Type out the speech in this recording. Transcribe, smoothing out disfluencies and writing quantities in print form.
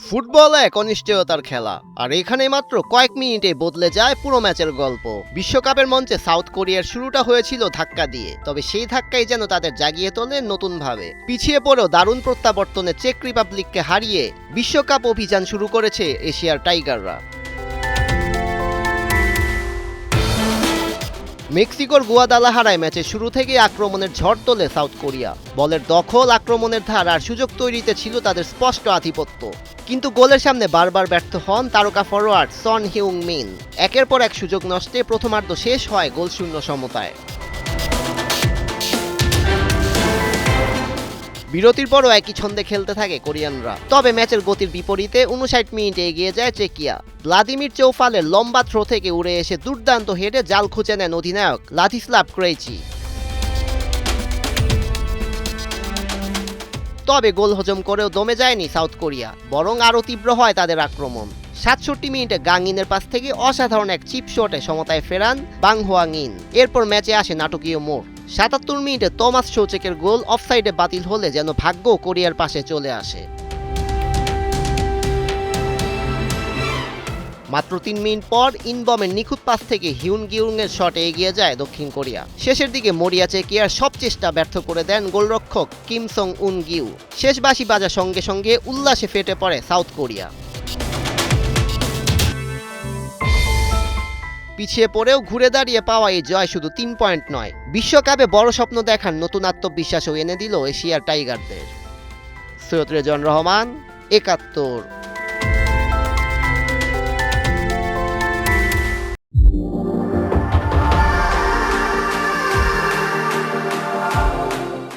Football এক অনিশ্চয়তার খেলা, আর এখানে মাত্র কয়েক মিনিটে বদলে যায় পুরো ম্যাচের গল্প। বিশ্বকাপের মঞ্চে সাউথ কোরিয়ার শুরুটা হয়েছিল ধাক্কা দিয়ে, তবে সেই ধাক্কাই যেন তাদের জাগিয়ে তোলে নতুনভাবে। পিছিয়ে পড়েও দারুণ প্রত্যাবর্তনে চেক রিপাবলিককে হারিয়ে বিশ্বকাপ অভিযান শুরু করেছে এশিয়ার টাইগাররা। মেক্সিকোর গুয়াদালাহারায় ম্যাচের শুরু থেকেই আক্রমণের ঝড় তোলে সাউথ কোরিয়া। বলের দখল, আক্রমণের ধার আর সুযোগ তৈরিতে ছিল তাদের স্পষ্ট আধিপত্য, কিন্তু গোলের সামনে বারবার ব্যর্থ হন তারকা ফরোয়ার্ড সন হিউং মিন। একের পর এক সুযোগ নষ্টে প্রথমার্ধ শেষ হয় গোলশূন্য সমতায়। বিরতির পরও একই ছন্দে খেলতে থাকে কোরিয়ানরা, তবে ম্যাচের গতির বিপরীতে 59 মিনিটে এগিয়ে যায় চেকিয়া। ভ্লাদিমির চৌফালের লম্বা থ্রো থেকে উড়ে এসে দুর্দান্ত হেডে জাল খুঁজে নেন অধিনায়ক লাদিস্লাভ ক্রেইচি। তবে গোল হজম করেও দমে যায়নি সাউথ কোরিয়া, বরং আরও তীব্র হয় তাদের আক্রমণ। 67 মিনিটে গাংইনের পাস থেকে অসাধারণ এক চিপ শটে সমতায় ফেরান বাং হোয়াং ইন। এরপর ম্যাচে আসে নাটকীয় মোড়। 77 মিনিটে তোমাস শৌচেকের গোল অফসাইডে বাতিল হলে যেন ভাগ্য কোরিয়ার পাশে চলে আসে। মাত্র 3 মিনিট পর ইনবমের নিখুঁত পাস থেকে হিউন গিউং এর শটে এগিয়ে যায় দক্ষিণ কোরিয়া। শেষের দিকে মরিয়া চেকিয়ার সব চেষ্টা ব্যর্থ করে দেন গোলরক্ষক কিম সং উন গিউ। শেষ বাঁশি বাজার সঙ্গে সঙ্গে উল্লাসে ফেটে পড়ে সাউথ কোরিয়া। পিছিয়ে পড়েও ঘুরে দাঁড়িয়ে পাওয়া এই জয় শুধু 3 পয়েন্ট নয়, বিশ্বকাপে বড় স্বপ্ন দেখার নতুন আত্মবিশ্বাসও এনে দিল এশিয়ার টাইগারদের। সৈয়দ রেজওয়ান রহমান, ৭১।